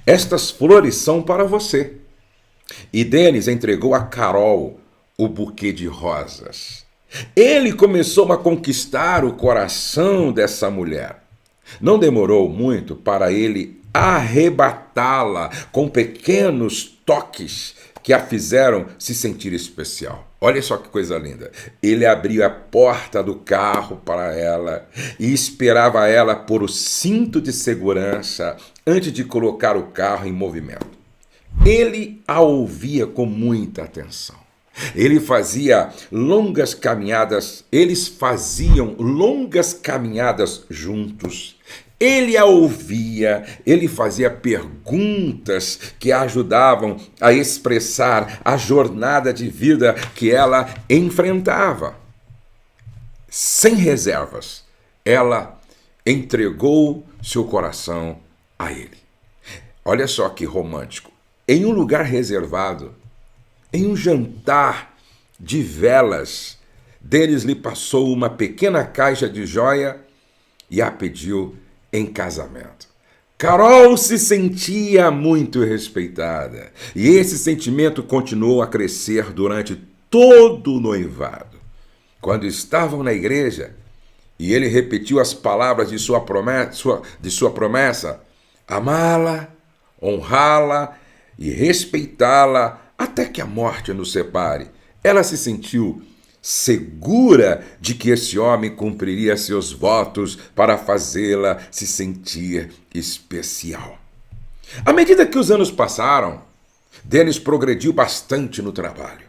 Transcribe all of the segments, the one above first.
Estas flores são para você. E Denis entregou a Carol o buquê de rosas. Ele começou a conquistar o coração dessa mulher. Não demorou muito para ele arrebatá-la com pequenos toques que a fizeram se sentir especial. Olha só que coisa linda. Ele abriu a porta do carro para ela e esperava ela por o cinto de segurança antes de colocar o carro em movimento. Ele a ouvia com muita atenção. Eles faziam longas caminhadas juntos. Ele a ouvia, ele fazia perguntas que a ajudavam a expressar a jornada de vida que ela enfrentava. Sem reservas, ela entregou seu coração a ele. Olha só que romântico. Em um lugar reservado, em um jantar de velas, Denis lhe passou uma pequena caixa de joia e a pediu em casamento. Carol se sentia muito respeitada e esse sentimento continuou a crescer durante todo o noivado. Quando estavam na igreja e ele repetiu as palavras de sua promessa, amá-la, honrá-la e respeitá-la até que a morte nos separe, ela se sentiu segura de que esse homem cumpriria seus votos para fazê-la se sentir especial. À medida que os anos passaram, Denis progrediu bastante no trabalho.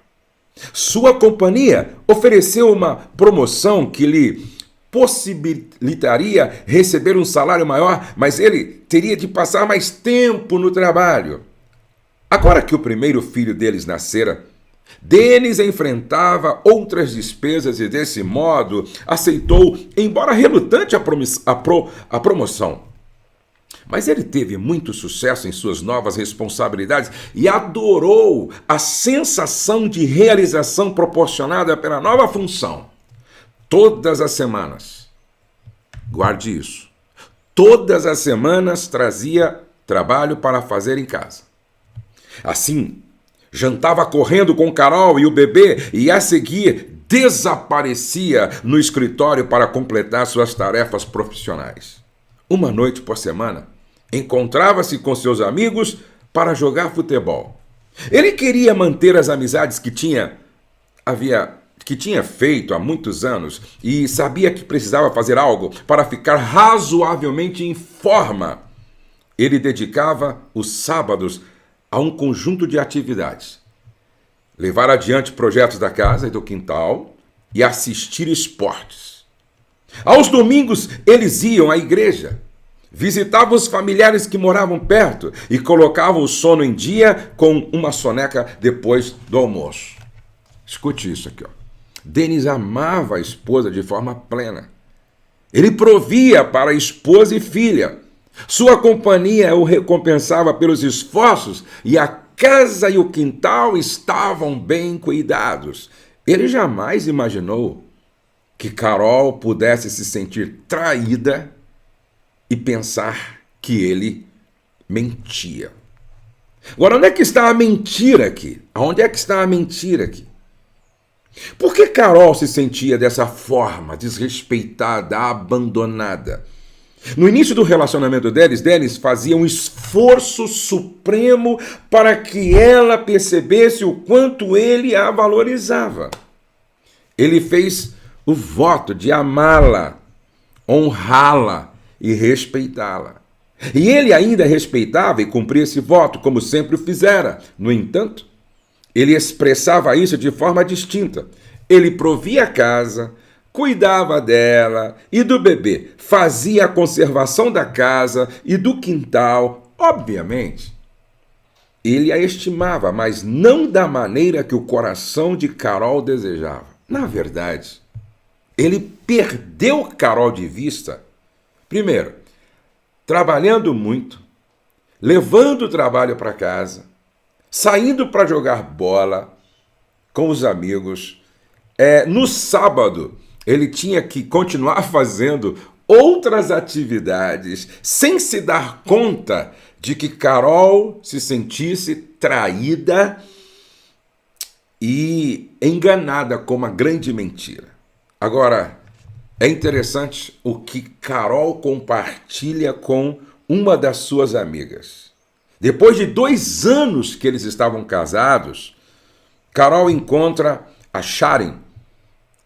Sua companhia ofereceu uma promoção que lhe possibilitaria receber um salário maior, mas ele teria de passar mais tempo no trabalho. Agora que o primeiro filho deles nascera, Denis enfrentava outras despesas e, desse modo, aceitou, embora relutante, a promoção. Mas ele teve muito sucesso em suas novas responsabilidades e adorou a sensação de realização proporcionada pela nova função. Todas as semanas, guarde isso, todas as semanas trazia trabalho para fazer em casa. Assim, jantava correndo com Carol e o bebê e, a seguir, desaparecia no escritório para completar suas tarefas profissionais. Uma noite por semana, encontrava-se com seus amigos para jogar futebol. Ele queria manter as amizades que tinha feito há muitos anos e sabia que precisava fazer algo para ficar razoavelmente em forma. Ele dedicava os sábados a um conjunto de atividades. Levar adiante projetos da casa e do quintal e assistir esportes. Aos domingos, eles iam à igreja, visitavam os familiares que moravam perto e colocavam o sono em dia com uma soneca depois do almoço. Escute isso aqui, ó. Denis amava a esposa de forma plena. Ele provia para a esposa e filha. Sua companhia o recompensava pelos esforços e a casa e o quintal estavam bem cuidados. Ele jamais imaginou que Carol pudesse se sentir traída e pensar que ele mentia. Agora, onde é que está a mentira aqui? Onde é que está a mentira aqui? Por que Carol se sentia dessa forma, desrespeitada, abandonada? No início do relacionamento deles, Denis fazia um esforço supremo para que ela percebesse o quanto ele a valorizava. Ele fez o voto de amá-la, honrá-la e respeitá-la. E ele ainda respeitava e cumpria esse voto, como sempre o fizera. No entanto, ele expressava isso de forma distinta. Ele provia a casa, cuidava dela e do bebê, fazia a conservação da casa e do quintal. Obviamente, ele a estimava, mas não da maneira que o coração de Carol desejava. Na verdade, ele perdeu Carol de vista, primeiro, trabalhando muito, levando o trabalho para casa, saindo para jogar bola com os amigos. No sábado, ele tinha que continuar fazendo outras atividades sem se dar conta de que Carol se sentisse traída e enganada com uma grande mentira. Agora, é interessante o que Carol compartilha com uma das suas amigas. Depois de 2 anos que eles estavam casados, Carol encontra a Sharon.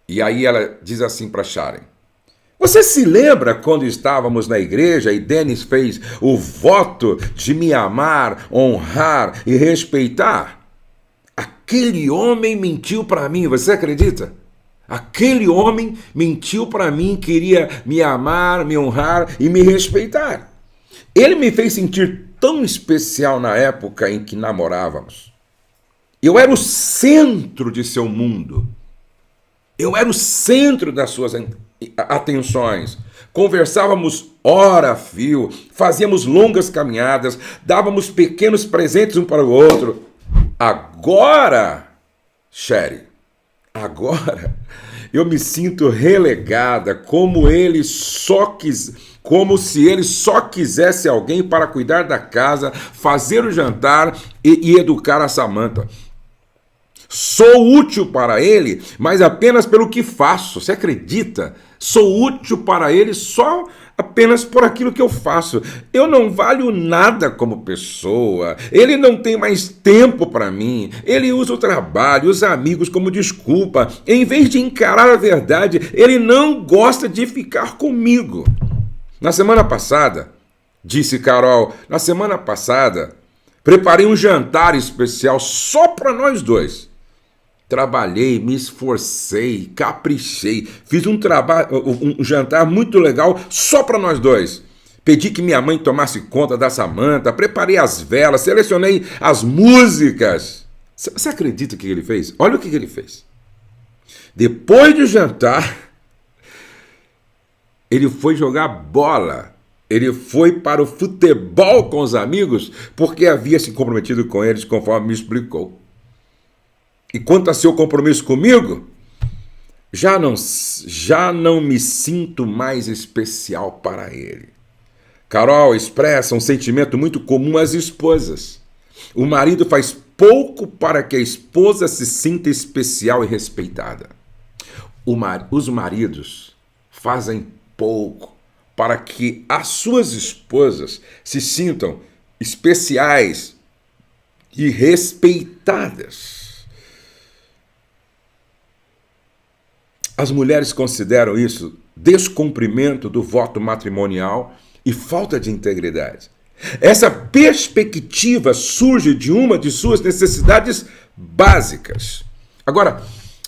E aí ela diz assim para Sharon: você se lembra quando estávamos na igreja e Dennis fez o voto de me amar, honrar e respeitar? Aquele homem mentiu para mim, você acredita? Aquele homem mentiu para mim, queria me amar, me honrar e me respeitar. Ele me fez sentir tão especial na época em que namorávamos. Eu era o centro de seu mundo. Eu era o centro das suas atenções. Conversávamos hora a fio, fazíamos longas caminhadas, dávamos pequenos presentes um para o outro. Agora, Sherry, agora eu me sinto relegada, como se ele só quisesse alguém para cuidar da casa, fazer o jantar e educar a Samantha. Sou útil para ele, mas apenas pelo que faço. Você acredita? Sou útil para ele só apenas por aquilo que eu faço. Eu não valho nada como pessoa. Ele não tem mais tempo para mim. Ele usa o trabalho, os amigos como desculpa. Em vez de encarar a verdade, ele não gosta de ficar comigo. Na semana passada, disse Carol, preparei um jantar especial só para nós dois. Trabalhei, me esforcei, caprichei, fiz um jantar muito legal só para nós dois. Pedi que minha mãe tomasse conta da Samantha, preparei as velas, selecionei as músicas. Você acredita o que ele fez? Olha o que ele fez. Depois do jantar, ele foi jogar bola. Ele foi para o futebol com os amigos porque havia se comprometido com eles, conforme me explicou. E quanto a seu compromisso comigo, já não me sinto mais especial para ele. Carol expressa um sentimento muito comum às esposas. O marido faz pouco para que a esposa se sinta especial e respeitada. Os maridos fazem pouco para que as suas esposas se sintam especiais e respeitadas. As mulheres consideram isso descumprimento do voto matrimonial e falta de integridade. Essa perspectiva surge de uma de suas necessidades básicas. Agora,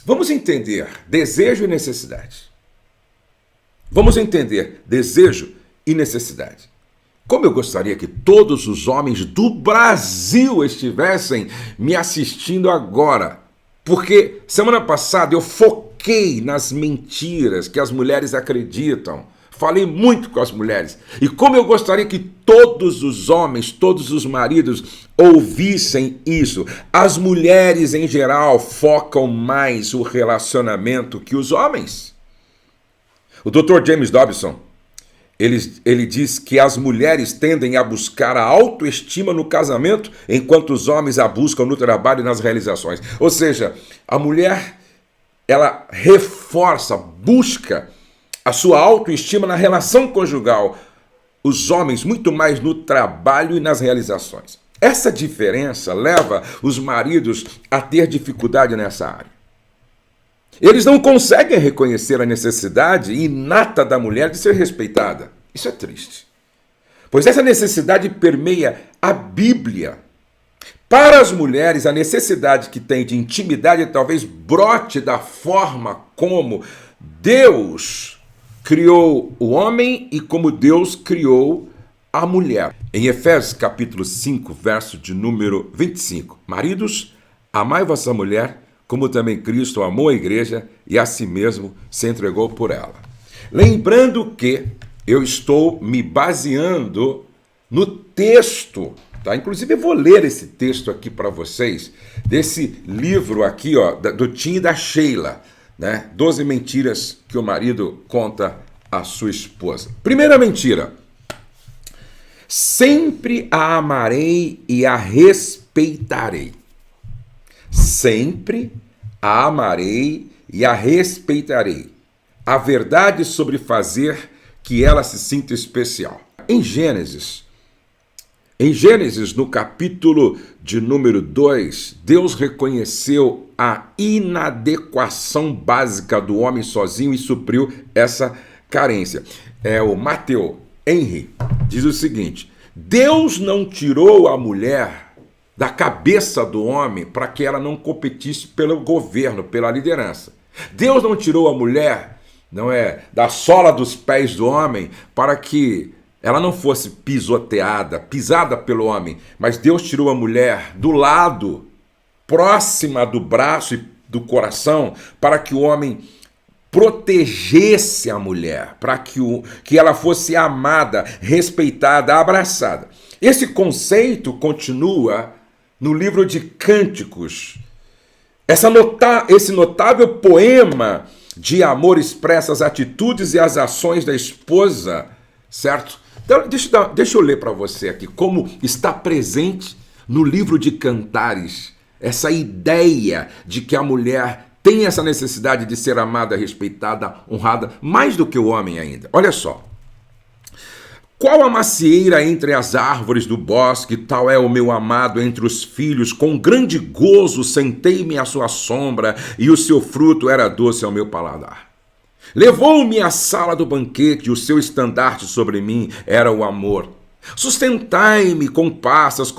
vamos entender desejo e necessidade. Vamos entender desejo e necessidade. Como eu gostaria que todos os homens do Brasil estivessem me assistindo agora, porque semana passada eu foquei nas mentiras que as mulheres acreditam. Falei muito com as mulheres. E como eu gostaria que todos os homens, todos os maridos ouvissem isso. As mulheres, em geral, focam mais o relacionamento que os homens. O Dr. James Dobson, ele diz que as mulheres tendem a buscar a autoestima no casamento, enquanto os homens a buscam no trabalho e nas realizações. Ou seja, a mulher, ela reforça, busca a sua autoestima na relação conjugal. Os homens muito mais no trabalho e nas realizações. Essa diferença leva os maridos a ter dificuldade nessa área. Eles não conseguem reconhecer a necessidade inata da mulher de ser respeitada. Isso é triste. Pois essa necessidade permeia a Bíblia. Para as mulheres, a necessidade que tem de intimidade talvez brote da forma como Deus criou o homem e como Deus criou a mulher. Em Efésios capítulo 5, verso de número 25. Maridos, amai vossa mulher, como também Cristo amou a igreja e a si mesmo se entregou por ela. Lembrando que eu estou me baseando no texto, tá? Inclusive eu vou ler esse texto aqui para vocês, desse livro aqui, ó, do Tim e da Sheila, né? 12 mentiras que o marido conta à sua esposa. Primeira mentira. Sempre a amarei e a respeitarei. Sempre a amarei e a respeitarei. A verdade sobre fazer que ela se sinta especial. Em Gênesis, no capítulo de número 2, Deus reconheceu a inadequação básica do homem sozinho e supriu essa carência. O Matthew Henry diz o seguinte: Deus não tirou a mulher da cabeça do homem para que ela não competisse pelo governo, pela liderança. Deus não tirou a mulher, da sola dos pés do homem para que ela não fosse pisada pelo homem, mas Deus tirou a mulher do lado, próxima do braço e do coração, para que o homem protegesse a mulher, para que ela fosse amada, respeitada, abraçada. Esse conceito continua no livro de Cânticos. Esse notável poema de amor expressa as atitudes e as ações da esposa, certo? Então, deixa eu ler para você aqui como está presente no livro de Cantares essa ideia de que a mulher tem essa necessidade de ser amada, respeitada, honrada, mais do que o homem ainda. Olha só. Qual a macieira entre as árvores do bosque, tal é o meu amado entre os filhos, com grande gozo sentei-me à sua sombra, e o seu fruto era doce ao meu paladar. Levou-me à sala do banquete, o seu estandarte sobre mim era o amor. Sustentai-me com passas,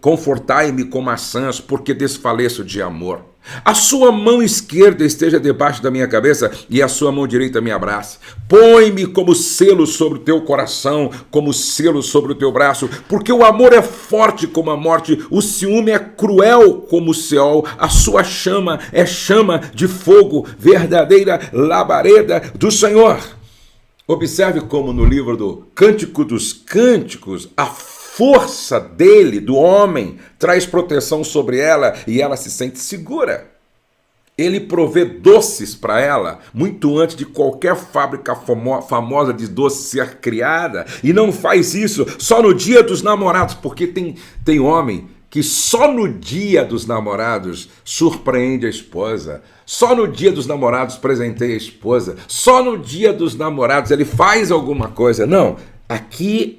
confortai-me com maçãs, porque desfaleço de amor. A sua mão esquerda esteja debaixo da minha cabeça e a sua mão direita me abrace. Põe-me como selo sobre o teu coração, como selo sobre o teu braço, porque o amor é forte como a morte, o ciúme é cruel como o Seol, a sua chama é chama de fogo, verdadeira labareda do Senhor. Observe como no livro do Cântico dos Cânticos, a força dele, do homem, traz proteção sobre ela e ela se sente segura. Ele provê doces para ela, muito antes de qualquer fábrica famosa de doces ser criada, e não faz isso só no dia dos namorados, porque tem homem que só no dia dos namorados surpreende a esposa, só no dia dos namorados presenteia a esposa, só no dia dos namorados ele faz alguma coisa. Não, aqui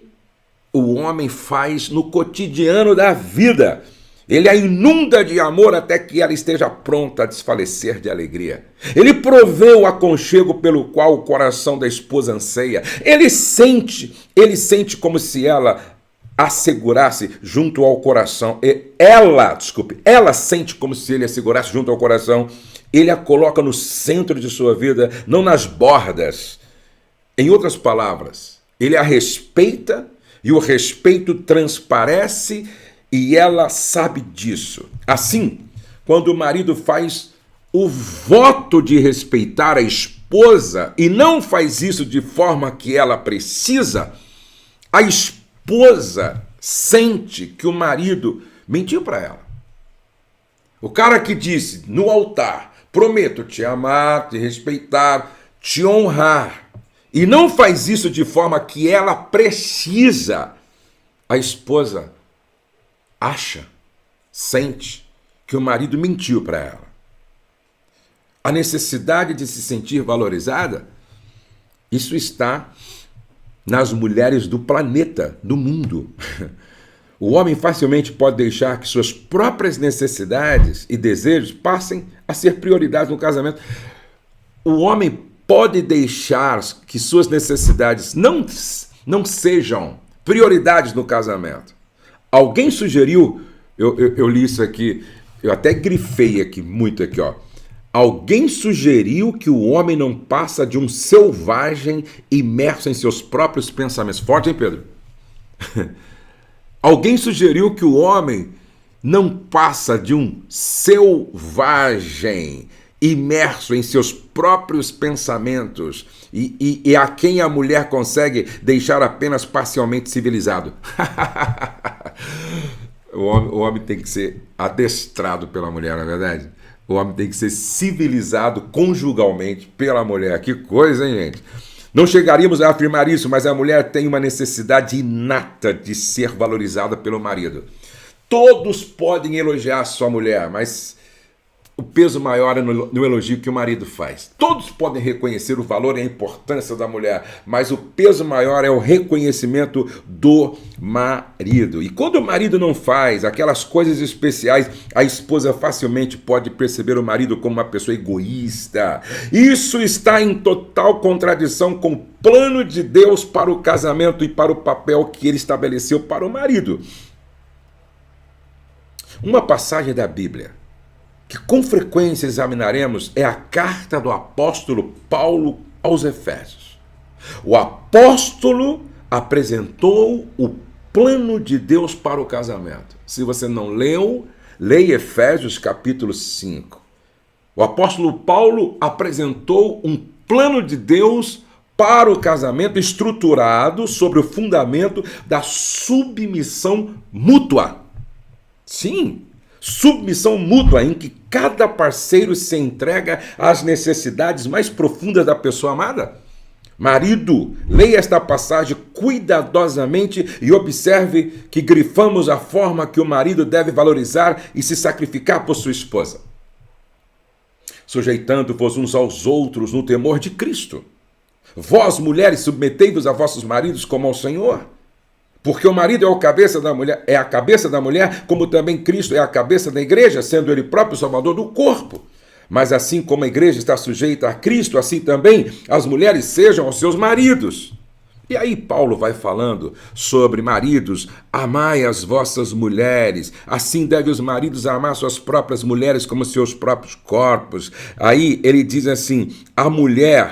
o homem faz no cotidiano da vida. Ele a inunda de amor até que ela esteja pronta a desfalecer de alegria. Ele provê o aconchego pelo qual o coração da esposa anseia. Ele sente como se ela assegurasse junto ao coração. Ela sente como se ele assegurasse junto ao coração. Ele a coloca no centro de sua vida, não nas bordas. Em outras palavras, ele a respeita e o respeito transparece e ela sabe disso. Assim, quando o marido faz o voto de respeitar a esposa e não faz isso de forma que ela precisa, a esposa sente que o marido mentiu para ela. O cara que disse no altar: prometo te amar, te respeitar, te honrar, e não faz isso de forma que ela precisa, a esposa sente que o marido mentiu para ela. A necessidade de se sentir valorizada, isso está nas mulheres do planeta, do mundo. O homem facilmente pode deixar que suas próprias necessidades e desejos passem a ser prioridades no casamento. O homem pode deixar que suas necessidades não sejam prioridades no casamento. Alguém sugeriu, eu li isso aqui, eu até grifei aqui, muito aqui, ó. Alguém sugeriu que o homem não passa de um selvagem imerso em seus próprios pensamentos. Forte, hein, Pedro? Alguém sugeriu que o homem não passa de um selvagem imerso em seus próprios pensamentos e a quem a mulher consegue deixar apenas parcialmente civilizado. O homem tem que ser adestrado pela mulher, não é verdade? O homem tem que ser civilizado conjugalmente pela mulher. Que coisa, hein, gente? Não chegaríamos a afirmar isso, mas a mulher tem uma necessidade inata de ser valorizada pelo marido. Todos podem elogiar sua mulher, mas o peso maior é no elogio que o marido faz. Todos podem reconhecer o valor e a importância da mulher, mas o peso maior é o reconhecimento do marido. E quando o marido não faz aquelas coisas especiais, a esposa facilmente pode perceber o marido como uma pessoa egoísta. Isso está em total contradição com o plano de Deus para o casamento e para o papel que ele estabeleceu para o marido. Uma passagem da Bíblia que com frequência examinaremos é a carta do apóstolo Paulo aos Efésios. O apóstolo apresentou o plano de Deus para o casamento. Se você não leu, leia Efésios capítulo 5. O apóstolo Paulo apresentou um plano de Deus para o casamento estruturado sobre o fundamento da submissão mútua. Sim, submissão mútua em que cada parceiro se entrega às necessidades mais profundas da pessoa amada. Marido, leia esta passagem cuidadosamente e observe que grifamos a forma que o marido deve valorizar e se sacrificar por sua esposa. Sujeitando-vos uns aos outros no temor de Cristo. Vós, mulheres, submetei-vos a vossos maridos como ao Senhor. Porque o marido é a cabeça da mulher, como também Cristo é a cabeça da igreja, sendo ele próprio o salvador do corpo. Mas assim como a igreja está sujeita a Cristo, assim também as mulheres sejam aos seus maridos. E aí Paulo vai falando sobre maridos, amai as vossas mulheres, assim devem os maridos amar suas próprias mulheres como seus próprios corpos. Aí ele diz assim, a mulher...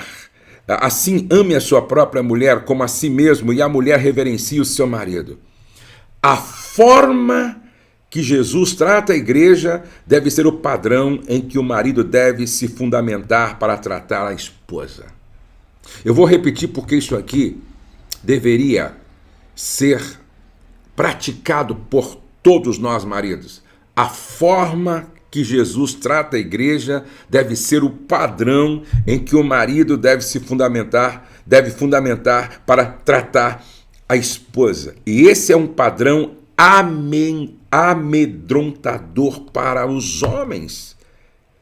Assim, ame a sua própria mulher como a si mesmo, e a mulher reverencie o seu marido. A forma que Jesus trata a igreja deve ser o padrão em que o marido deve se fundamentar para tratar a esposa. Eu vou repetir porque isso aqui deveria ser praticado por todos nós, maridos. A forma que Jesus trata a igreja deve ser o padrão em que o marido deve fundamentar para tratar a esposa. E esse é um padrão amedrontador para os homens.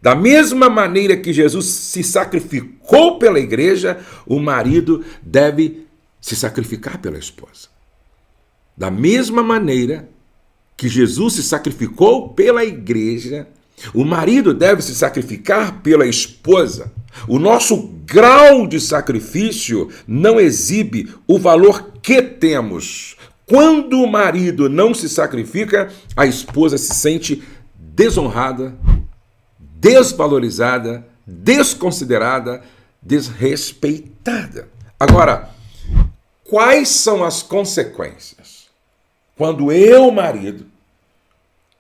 Da mesma maneira que Jesus se sacrificou pela igreja, o marido deve se sacrificar pela esposa. Da mesma maneira que Jesus se sacrificou pela igreja, o marido deve se sacrificar pela esposa. O nosso grau de sacrifício não exibe o valor que temos. Quando o marido não se sacrifica, a esposa se sente desonrada, desvalorizada, desconsiderada, desrespeitada. Agora, quais são as consequências quando eu, marido,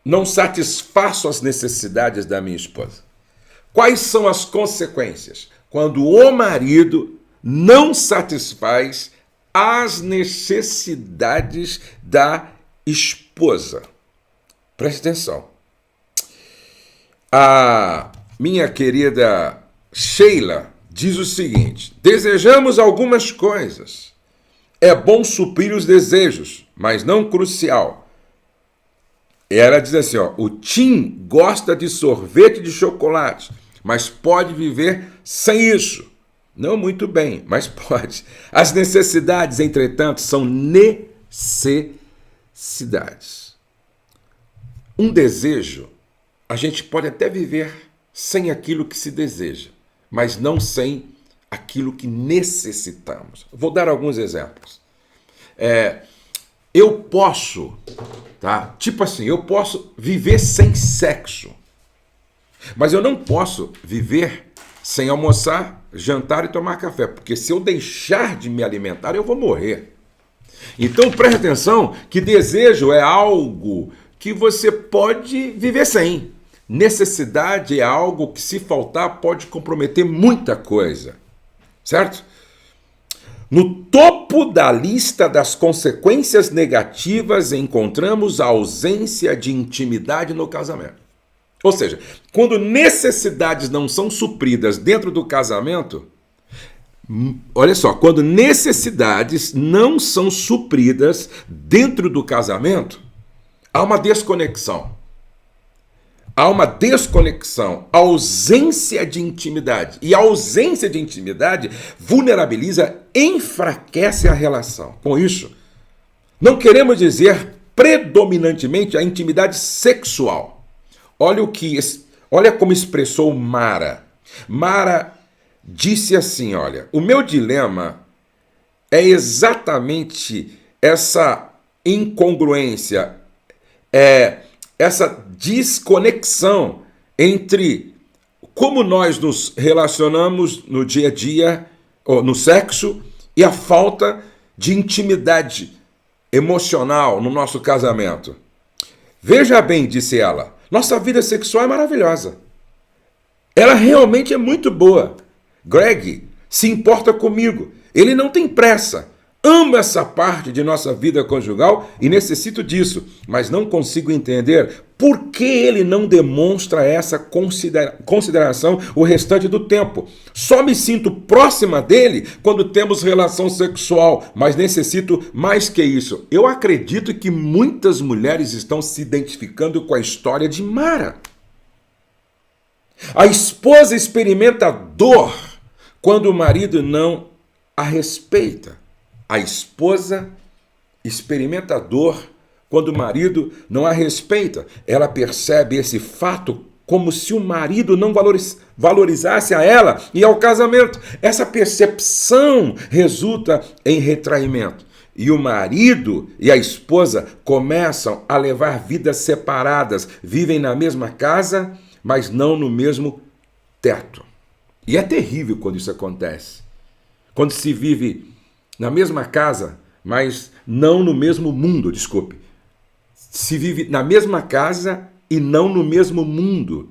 não satisfaço as necessidades da minha esposa? Quais são as consequências quando o marido não satisfaz as necessidades da esposa? Preste atenção. A minha querida Sheila diz o seguinte: desejamos algumas coisas. É bom suprir os desejos, mas não crucial. Ela diz assim, o Tim gosta de sorvete de chocolate, mas pode viver sem isso. Não muito bem, mas pode. As necessidades, entretanto, são necessidades. Um desejo, a gente pode até viver sem aquilo que se deseja, mas não sem aquilo que necessitamos. Vou dar alguns exemplos. Eu posso, Tipo assim, eu posso viver sem sexo, mas eu não posso viver sem almoçar, jantar e tomar café, porque se eu deixar de me alimentar, eu vou morrer. Então preste atenção que desejo é algo que você pode viver sem. Necessidade é algo que, se faltar, pode comprometer muita coisa, certo? No topo da lista das consequências negativas encontramos a ausência de intimidade no casamento. Ou seja, quando necessidades não são supridas dentro do casamento, Olha só, quando necessidades não são supridas dentro do casamento, há uma desconexão. Há uma desconexão, ausência de intimidade. E a ausência de intimidade vulnerabiliza, enfraquece a relação. Com isso, não queremos dizer predominantemente a intimidade sexual. Olha como expressou Mara. Mara disse assim, olha, o meu dilema é exatamente essa incongruência, essa desconexão entre como nós nos relacionamos no dia a dia, ou no sexo, e a falta de intimidade emocional no nosso casamento. Veja bem, disse ela, nossa vida sexual é maravilhosa. Ela realmente é muito boa. Greg se importa comigo. Ele não tem pressa. Amo essa parte de nossa vida conjugal e necessito disso, mas não consigo entender por que ele não demonstra essa consideração o restante do tempo. Só me sinto próxima dele quando temos relação sexual, mas necessito mais que isso. Eu acredito que muitas mulheres estão se identificando com a história de Mara. A esposa experimenta dor quando o marido não a respeita. A esposa experimenta dor quando o marido não a respeita. Ela percebe esse fato como se o marido não valorizasse a ela e ao casamento. Essa percepção resulta em retraimento. E o marido e a esposa começam a levar vidas separadas, vivem na mesma casa, mas não no mesmo teto. E é terrível quando isso acontece. Quando se vive na mesma casa, mas não no mesmo mundo, desculpe. Se vive na mesma casa e não no mesmo mundo.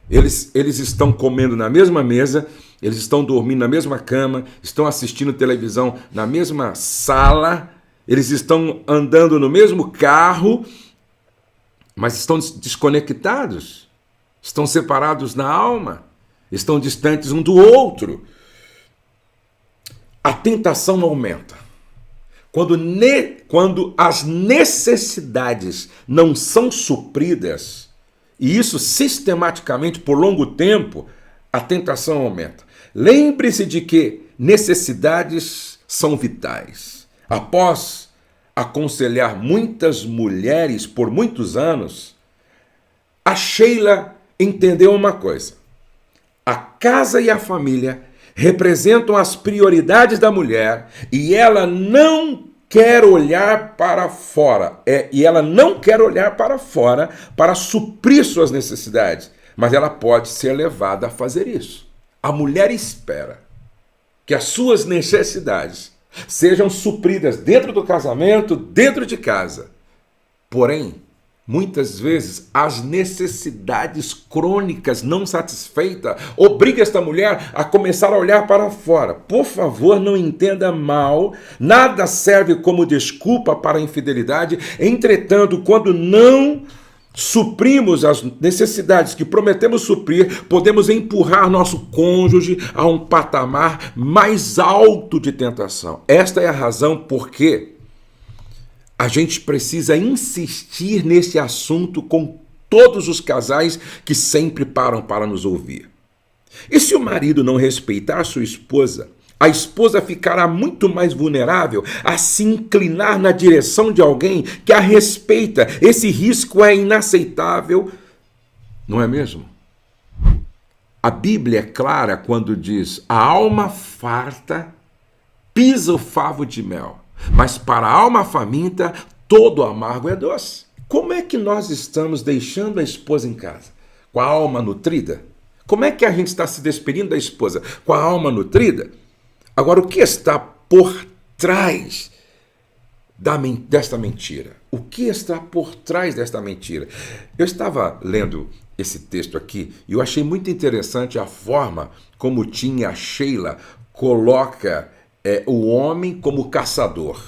Eles estão comendo na mesma mesa, eles estão dormindo na mesma cama, estão assistindo televisão na mesma sala, eles estão andando no mesmo carro, mas estão desconectados, estão separados na alma, estão distantes um do outro. A tentação aumenta. Quando as necessidades não são supridas, e isso sistematicamente por longo tempo, a tentação aumenta. Lembre-se de que necessidades são vitais. Após aconselhar muitas mulheres por muitos anos, a Sheila entendeu uma coisa. A casa e a família representam as prioridades da mulher e ela não quer olhar para fora. E ela não quer olhar para fora para suprir suas necessidades, mas ela pode ser levada a fazer isso. A mulher espera que as suas necessidades sejam supridas dentro do casamento, dentro de casa. Porém, muitas vezes, as necessidades crônicas não satisfeitas obrigam esta mulher a começar a olhar para fora. Por favor, não entenda mal, nada serve como desculpa para a infidelidade. Entretanto, quando não suprimos as necessidades que prometemos suprir, podemos empurrar nosso cônjuge a um patamar mais alto de tentação. Esta é a razão por que a gente precisa insistir nesse assunto com todos os casais que sempre param para nos ouvir. E se o marido não respeitar sua esposa, a esposa ficará muito mais vulnerável a se inclinar na direção de alguém que a respeita. Esse risco é inaceitável, não é mesmo? A Bíblia é clara quando diz: a alma farta pisa o favo de mel, mas para a alma faminta todo amargo é doce. Como é que nós estamos deixando a esposa em casa? Com a alma nutrida? Como é que a gente está se despedindo da esposa? Com a alma nutrida? Agora, o que está por trás desta mentira? O que está por trás desta mentira? Eu estava lendo esse texto aqui e eu achei muito interessante a forma como a Sheila coloca o homem como caçador.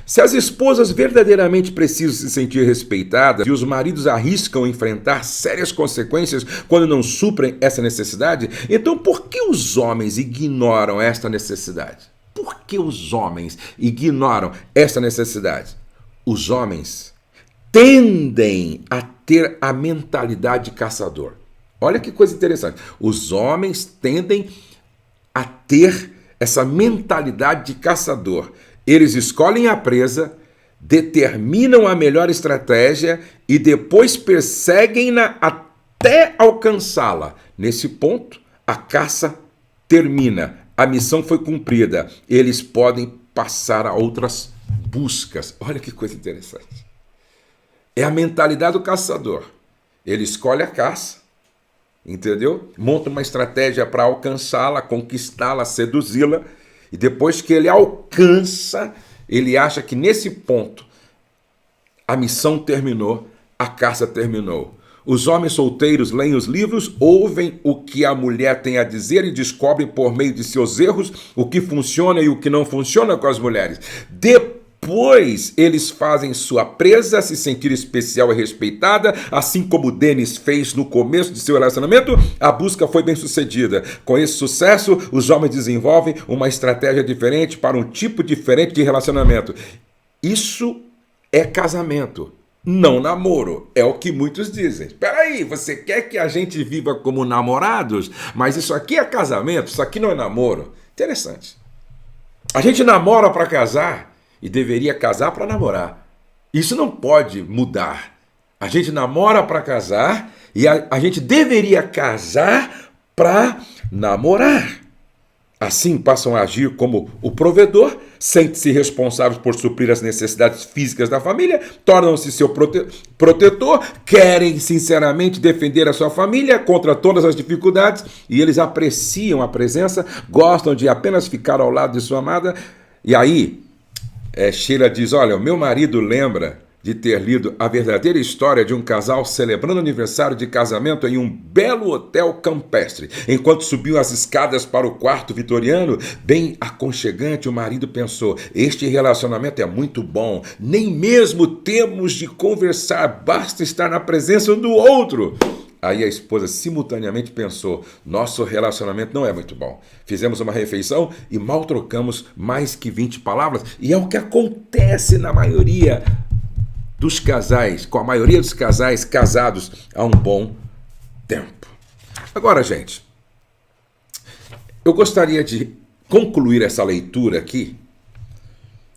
Se as esposas verdadeiramente precisam se sentir respeitadas e os maridos arriscam enfrentar sérias consequências quando não suprem essa necessidade, então por que os homens ignoram esta necessidade? Por que os homens ignoram esta necessidade? Os homens tendem a ter a mentalidade de caçador. Olha que coisa interessante. Os homens tendem a ter essa mentalidade de caçador. Eles escolhem a presa, determinam a melhor estratégia e depois perseguem-na até alcançá-la. Nesse ponto, a caça termina. A missão foi cumprida. Eles podem passar a outras buscas. Olha que coisa interessante. É a mentalidade do caçador. Ele escolhe a caça, entendeu? Monta uma estratégia para alcançá-la, conquistá-la, seduzi-la. E depois que ele alcança, ele acha que nesse ponto a missão terminou, a caça terminou. Os homens solteiros leem os livros, ouvem o que a mulher tem a dizer e descobrem por meio de seus erros o que funciona e o que não funciona com as mulheres. Depois eles fazem sua presa se sentir especial e respeitada, assim como o Denis fez no começo de seu relacionamento. A busca foi bem sucedida. Com esse sucesso, os homens desenvolvem uma estratégia diferente para um tipo diferente de relacionamento. Isso é casamento, não namoro. É o que muitos dizem. Espera aí, você quer que a gente viva como namorados? Mas isso aqui é casamento, isso aqui não é namoro. Interessante. A gente namora para casar e deveria casar para namorar. Isso não pode mudar. A gente namora para casar e a gente deveria casar para namorar. Assim passam a agir como o provedor, sentem-se responsáveis por suprir as necessidades físicas da família, tornam-se seu protetor, querem sinceramente defender a sua família contra todas as dificuldades e eles apreciam a presença, gostam de apenas ficar ao lado de sua amada. E aí, Sheila diz, olha, o meu marido lembra de ter lido a verdadeira história de um casal celebrando aniversário de casamento em um belo hotel campestre. Enquanto subiam as escadas para o quarto vitoriano, bem aconchegante, o marido pensou, este relacionamento é muito bom, nem mesmo temos de conversar, basta estar na presença um do outro. Aí a esposa simultaneamente pensou, nosso relacionamento não é muito bom. Fizemos uma refeição e mal trocamos mais que 20 palavras. E é o que acontece na maioria dos casais, com a maioria dos casais casados há um bom tempo. Agora, gente, eu gostaria de concluir essa leitura aqui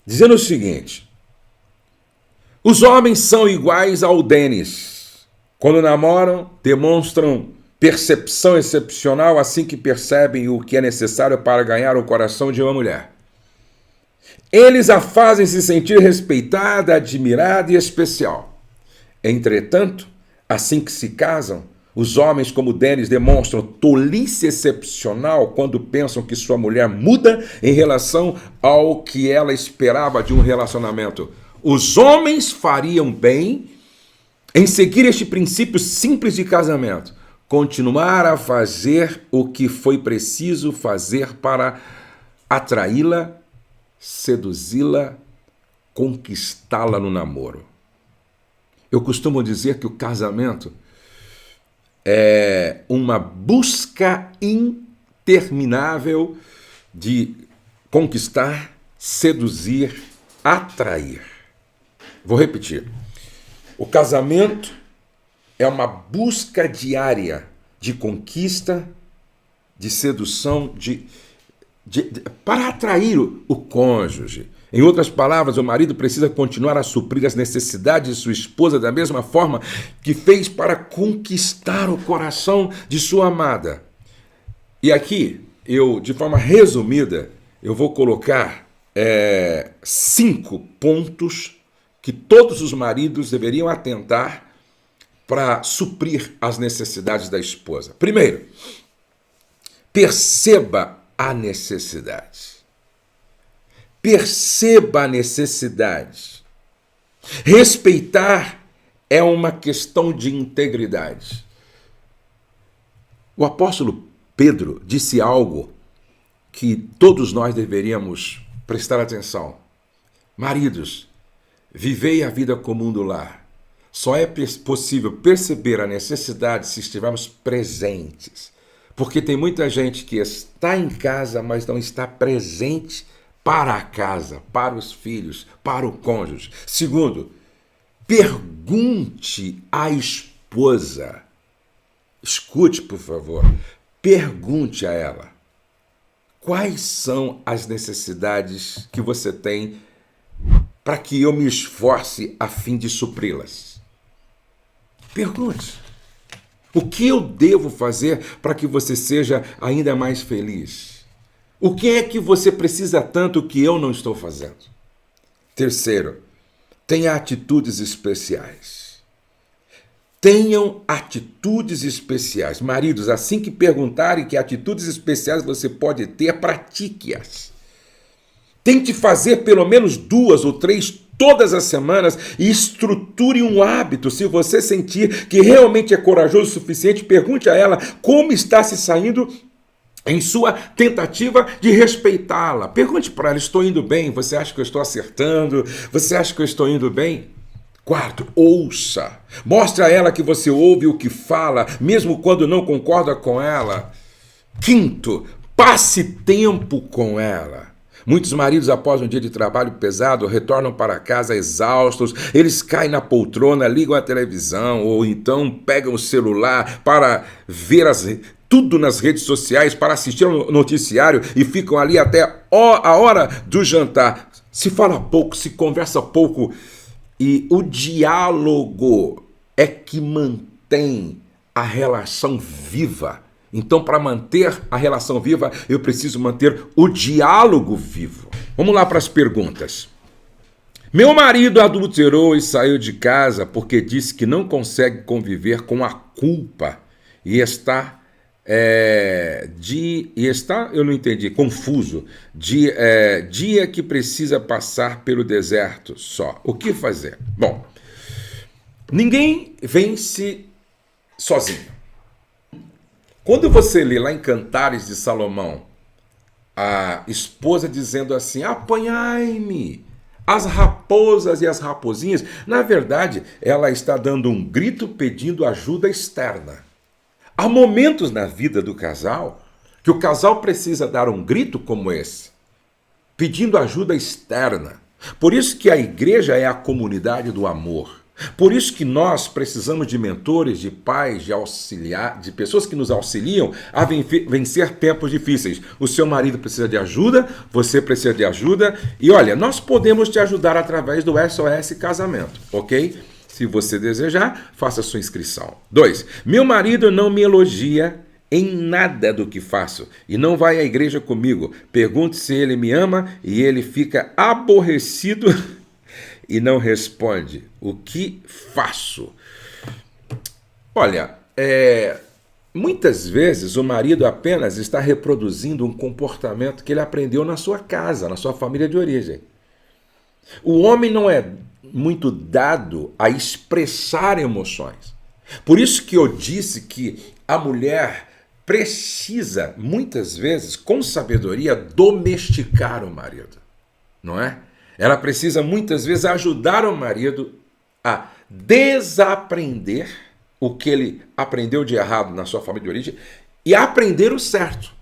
dizendo o seguinte, os homens são iguais ao Denis. Quando namoram, demonstram percepção excepcional assim que percebem o que é necessário para ganhar o coração de uma mulher. Eles a fazem se sentir respeitada, admirada e especial. Entretanto, assim que se casam, os homens como Denis demonstram tolice excepcional quando pensam que sua mulher muda em relação ao que ela esperava de um relacionamento. Os homens fariam bem em seguir este princípio simples de casamento, continuar a fazer o que foi preciso fazer para atraí-la, seduzi-la, conquistá-la no namoro. Eu costumo dizer que o casamento é uma busca interminável de conquistar, seduzir, atrair. Vou repetir. O casamento é uma busca diária de conquista, de sedução, para atrair o cônjuge. Em outras palavras, o marido precisa continuar a suprir as necessidades de sua esposa da mesma forma que fez para conquistar o coração de sua amada. E aqui, de forma resumida, eu vou colocar 5 pontos que todos os maridos deveriam atentar para suprir as necessidades da esposa. Primeiro, perceba a necessidade. Perceba a necessidade. Respeitar é uma questão de integridade. O apóstolo Pedro disse algo que todos nós deveríamos prestar atenção. Maridos, vivei a vida comum do lar. Só é possível perceber a necessidade se estivermos presentes. Porque tem muita gente que está em casa, mas não está presente para a casa, para os filhos, para o cônjuge. Segundo, pergunte à esposa. Escute, por favor. Pergunte a ela. Quais são as necessidades que você tem para que eu me esforce a fim de supri-las? Pergunte. O que eu devo fazer para que você seja ainda mais feliz? O que é que você precisa tanto que eu não estou fazendo? Terceiro, tenha atitudes especiais. Tenham atitudes especiais. Maridos, assim que perguntarem que atitudes especiais você pode ter, pratique-as. Tente fazer pelo menos 2 ou 3 todas as semanas e estruture um hábito. Se você sentir que realmente é corajoso o suficiente, pergunte a ela como está se saindo em sua tentativa de respeitá-la. Pergunte para ela, estou indo bem? Você acha que eu estou acertando? Você acha que eu estou indo bem? Quarto, ouça. Mostre a ela que você ouve o que fala, mesmo quando não concorda com ela. Quinto, passe tempo com ela. Muitos maridos, após um dia de trabalho pesado, retornam para casa exaustos. Eles caem na poltrona, ligam a televisão ou então pegam o celular para ver tudo nas redes sociais, para assistir ao noticiário e ficam ali até a hora do jantar. Se fala pouco, se conversa pouco. E o diálogo é que mantém a relação viva. Então, para manter a relação viva, eu preciso manter o diálogo vivo. Vamos lá para as perguntas. Meu marido adulterou e saiu de casa porque disse que não consegue conviver com a culpa e está eu não entendi, confuso, dia que precisa passar pelo deserto só. O que fazer? Bom, ninguém vence sozinho. Quando você lê lá em Cantares de Salomão, a esposa dizendo assim, apanhai-me, as raposas e as raposinhas, na verdade, ela está dando um grito pedindo ajuda externa. Há momentos na vida do casal que o casal precisa dar um grito como esse, pedindo ajuda externa. Por isso que a igreja é a comunidade do amor. Por isso que nós precisamos de mentores, de pais, de pessoas que nos auxiliam a vencer tempos difíceis. O seu marido precisa de ajuda, você precisa de ajuda. E olha, nós podemos te ajudar através do SOS Casamento, ok? Se você desejar, faça sua inscrição. 2. Meu marido não me elogia em nada do que faço e não vai à igreja comigo. Pergunto se ele me ama e ele fica aborrecido e não responde. O que faço? Olha, muitas vezes o marido apenas está reproduzindo um comportamento que ele aprendeu na sua casa, na sua família de origem. O homem não é muito dado a expressar emoções. Por isso que eu disse que a mulher precisa, muitas vezes, com sabedoria, domesticar o marido, não é? Ela precisa, muitas vezes, ajudar o marido a desaprender o que ele aprendeu de errado na sua família de origem e aprender o certo.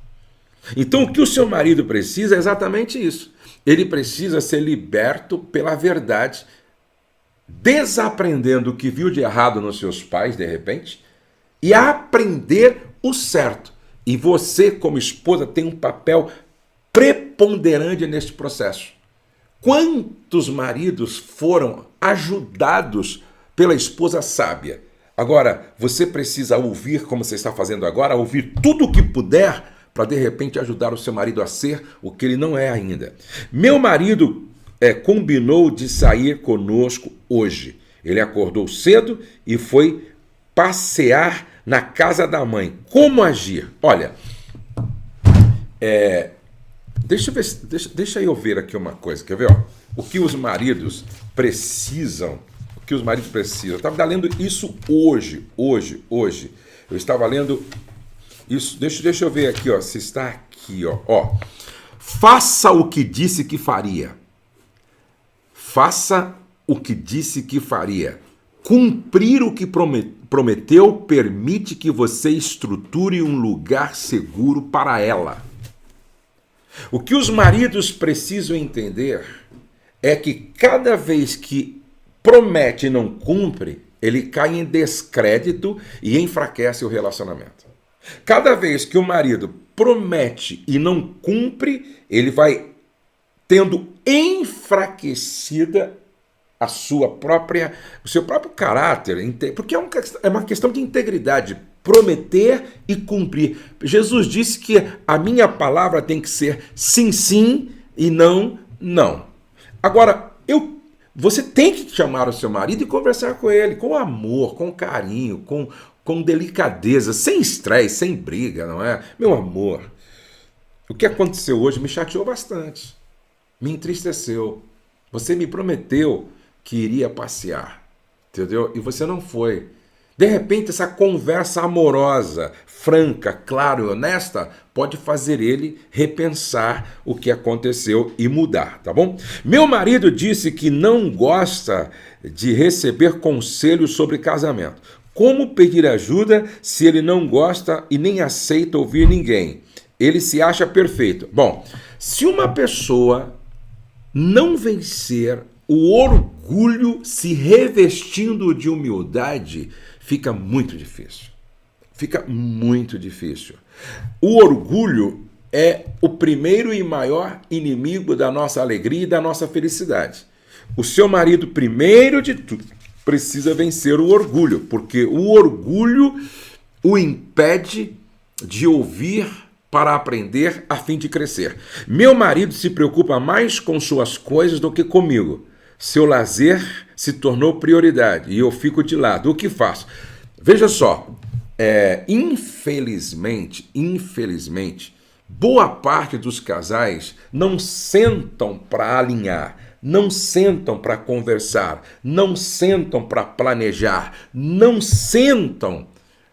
Então, o que o seu marido precisa é exatamente isso. Ele precisa ser liberto pela verdade, desaprendendo o que viu de errado nos seus pais, de repente, e aprender o certo. E você, como esposa, tem um papel preponderante neste processo. Quantos maridos foram ajudados pela esposa sábia? Agora, você precisa ouvir, como você está fazendo agora, ouvir tudo o que puder para, de repente, ajudar o seu marido a ser o que ele não é ainda. Meu marido combinou de sair conosco hoje. Ele acordou cedo e foi passear na casa da mãe. Como agir? Olha, deixa eu ver aqui uma coisa, quer ver? Ó? O que os maridos precisam. Eu estava lendo isso hoje. Eu estava lendo isso. Deixa eu ver aqui, ó, se está aqui, ó. Faça o que disse que faria. Faça o que disse que faria. Cumprir o que prometeu permite que você estruture um lugar seguro para ela. O que os maridos precisam entender é que cada vez que promete e não cumpre, ele cai em descrédito e enfraquece o relacionamento. Cada vez que o marido promete e não cumpre, ele vai tendo enfraquecida o seu próprio caráter, porque é uma questão de integridade, prometer e cumprir. Jesus disse que a minha palavra tem que ser sim, sim e não, não. Agora, você tem que chamar o seu marido e conversar com ele, com amor, com carinho, com delicadeza, sem estresse, sem briga, não é? Meu amor, o que aconteceu hoje me chateou bastante, me entristeceu. Você me prometeu que iria passear, entendeu? E você não foi. De repente, essa conversa amorosa, franca, clara e honesta pode fazer ele repensar o que aconteceu e mudar, tá bom? Meu marido disse que não gosta de receber conselhos sobre casamento. Como pedir ajuda se ele não gosta e nem aceita ouvir ninguém? Ele se acha perfeito. Bom, se uma pessoa não vencer o orgulho se revestindo de humildade, fica muito difícil. Fica muito difícil. O orgulho é o primeiro e maior inimigo da nossa alegria e da nossa felicidade. O seu marido, primeiro de tudo, precisa vencer o orgulho, porque o orgulho o impede de ouvir para aprender a fim de crescer. Meu marido se preocupa mais com suas coisas do que comigo. Seu lazer se tornou prioridade e eu fico de lado. O que faço? Veja só, infelizmente, boa parte dos casais não sentam para alinhar, não sentam para conversar, não sentam para planejar, não sentam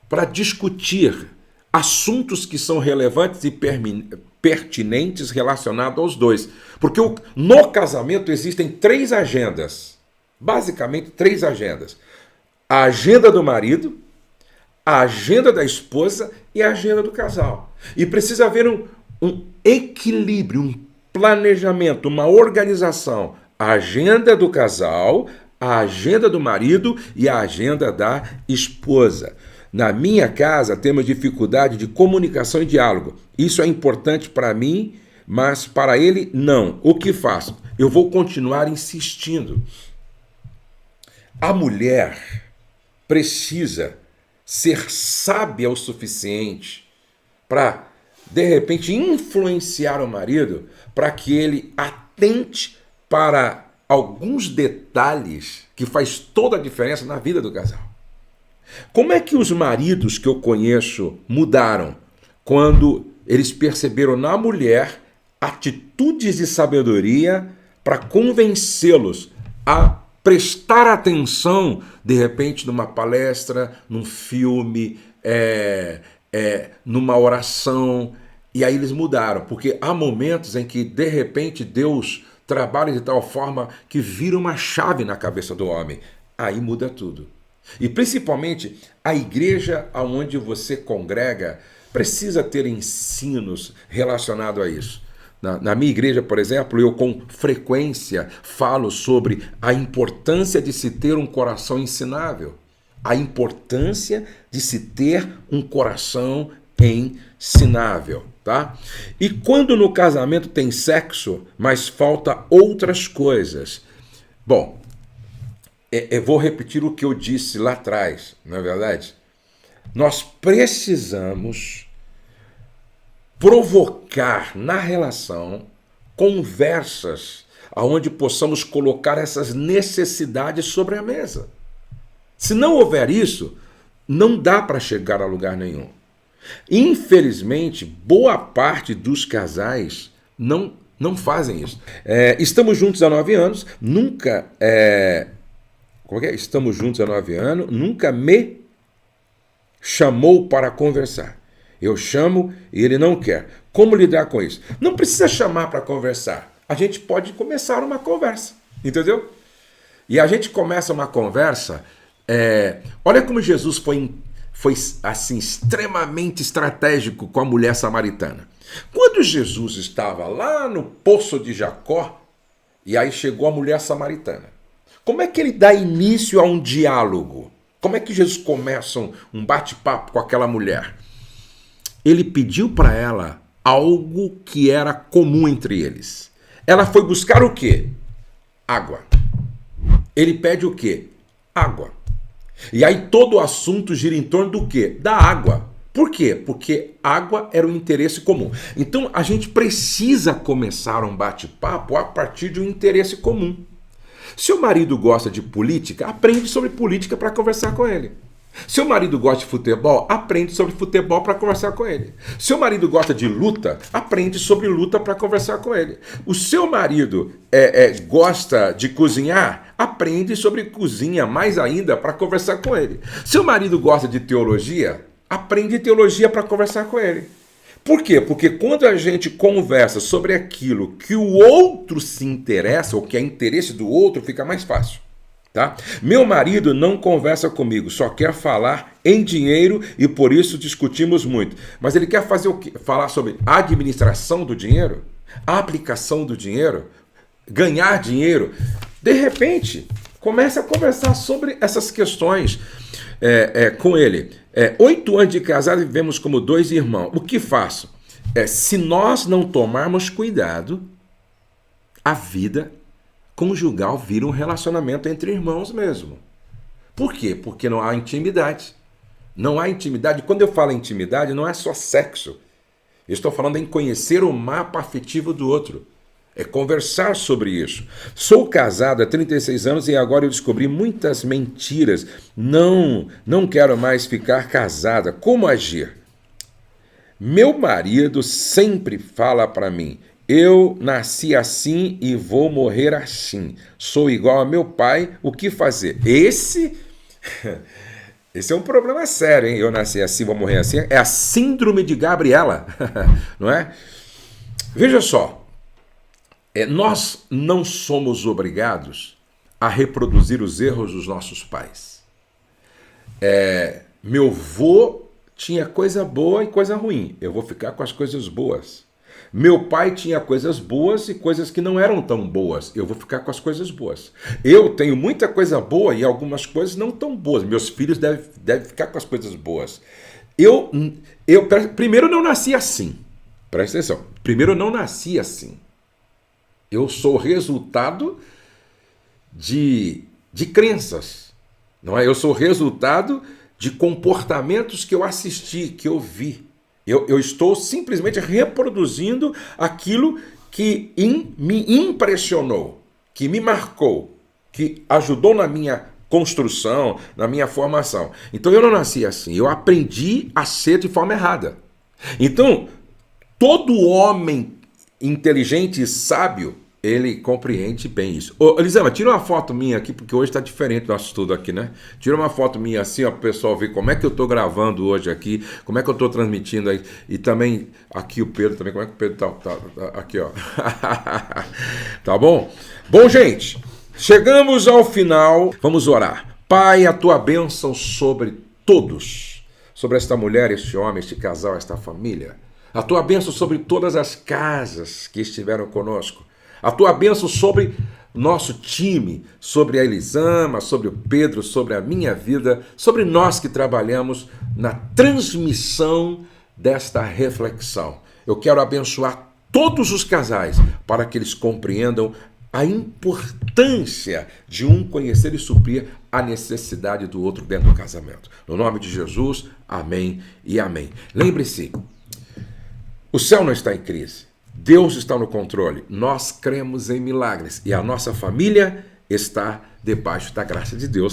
para discutir assuntos que são relevantes e pertinentes relacionados aos dois. Porque no casamento existem 3 agendas, basicamente 3 agendas. A agenda do marido, a agenda da esposa e a agenda do casal. E precisa haver um equilíbrio, um planejamento, uma organização. A agenda do casal, a agenda do marido e a agenda da esposa. Na minha casa temos dificuldade de comunicação e diálogo. Isso é importante para mim, mas para ele não. O que faço? Eu vou continuar insistindo. A mulher precisa ser sábia o suficiente para, de repente, influenciar o marido para que ele atente para alguns detalhes que faz toda a diferença na vida do casal. Como é que os maridos que eu conheço mudaram quando eles perceberam na mulher atitudes de sabedoria para convencê-los a prestar atenção, de repente, numa palestra, num filme, numa oração, e aí eles mudaram, porque há momentos em que, de repente, Deus trabalha de tal forma que vira uma chave na cabeça do homem. Aí muda tudo. E principalmente a igreja onde você congrega precisa ter ensinos relacionados a isso. Na minha igreja, por exemplo, eu com frequência falo sobre a importância de se ter um coração ensinável. A importância de se ter um coração ensinável, tá? E quando no casamento tem sexo, mas falta outras coisas. Bom, eu vou repetir o que eu disse lá atrás, não é verdade? Nós precisamos provocar na relação conversas onde possamos colocar essas necessidades sobre a mesa. Se não houver isso, não dá para chegar a lugar nenhum. Infelizmente, boa parte dos casais não fazem isso. Estamos juntos há 9 anos, nunca... Estamos juntos há 9 anos, nunca me chamou para conversar. Eu chamo e ele não quer. Como lidar com isso? Não precisa chamar para conversar. A gente pode começar uma conversa. Entendeu? E a gente começa uma conversa. Olha como Jesus foi assim extremamente estratégico com a mulher samaritana. Quando Jesus estava lá no poço de Jacó, e aí chegou a mulher samaritana, como é que ele dá início a um diálogo? Como é que Jesus começa um bate-papo com aquela mulher? Ele pediu para ela algo que era comum entre eles. Ela foi buscar o quê? Água. Ele pede o quê? Água. E aí todo o assunto gira em torno do quê? Da água. Por quê? Porque água era um interesse comum. Então a gente precisa começar um bate-papo a partir de um interesse comum. Se o marido gosta de política, aprende sobre política para conversar com ele. Se o marido gosta de futebol, aprende sobre futebol para conversar com ele. Se o marido gosta de luta, aprende sobre luta para conversar com ele. O seu marido gosta de cozinhar, aprende sobre cozinha mais ainda para conversar com ele. Se o marido gosta de teologia, aprende teologia para conversar com ele. Por quê? Porque quando a gente conversa sobre aquilo que o outro se interessa, ou que é interesse do outro, fica mais fácil. Tá? Meu marido não conversa comigo, só quer falar em dinheiro e por isso discutimos muito. Mas ele quer fazer o quê? Falar sobre administração do dinheiro, aplicação do dinheiro, ganhar dinheiro. De repente, comece a conversar sobre essas questões com ele. 8 anos de casado e vivemos como 2 irmãos. O que faço? Se nós não tomarmos cuidado, a vida conjugal vira um relacionamento entre irmãos mesmo. Por quê? Porque não há intimidade. Não há intimidade. Quando eu falo intimidade, não é só sexo. Eu estou falando em conhecer o mapa afetivo do outro. É conversar sobre isso. Sou casado há 36 anos e agora eu descobri muitas mentiras. Não quero mais ficar casada. Como agir? Meu marido sempre fala para mim: eu nasci assim e vou morrer assim. Sou igual a meu pai, o que fazer? Esse é um problema sério, hein? Eu nasci assim, vou morrer assim. É a síndrome de Gabriela, não é? Veja só, nós não somos obrigados a reproduzir os erros dos nossos pais. Meu avô tinha coisa boa e coisa ruim. Eu vou ficar com as coisas boas. Meu pai tinha coisas boas e coisas que não eram tão boas. Eu vou ficar com as coisas boas. Eu tenho muita coisa boa e algumas coisas não tão boas. Meus filhos devem ficar com as coisas boas. Eu primeiro não nasci assim. Presta atenção. Primeiro eu não nasci assim. Eu sou resultado de crenças. Não é? Eu sou resultado de comportamentos que eu assisti, que eu vi. Eu estou simplesmente reproduzindo aquilo que me impressionou, que me marcou, que ajudou na minha construção, na minha formação. Então eu não nasci assim, eu aprendi a ser de forma errada. Então, todo homem inteligente e sábio, ele compreende bem isso. Ô, Elisama, tira uma foto minha aqui, porque hoje está diferente o nosso estudo aqui, né? Tira uma foto minha assim, ó, para o pessoal ver como é que eu estou gravando hoje aqui, como é que eu estou transmitindo aí. E também, aqui o Pedro também, como é que o Pedro tá aqui, ó. Tá bom? Bom, gente, chegamos ao final. Vamos orar. Pai, a tua bênção sobre todos, sobre esta mulher, este homem, este casal, esta família. A tua bênção sobre todas as casas que estiveram conosco. A tua bênção sobre nosso time, sobre a Elisama, sobre o Pedro, sobre a minha vida, sobre nós que trabalhamos na transmissão desta reflexão. Eu quero abençoar todos os casais para que eles compreendam a importância de um conhecer e suprir a necessidade do outro dentro do casamento. No nome de Jesus, amém e amém. Lembre-se, o céu não está em crise. Deus está no controle. Nós cremos em milagres e a nossa família está debaixo da graça de Deus.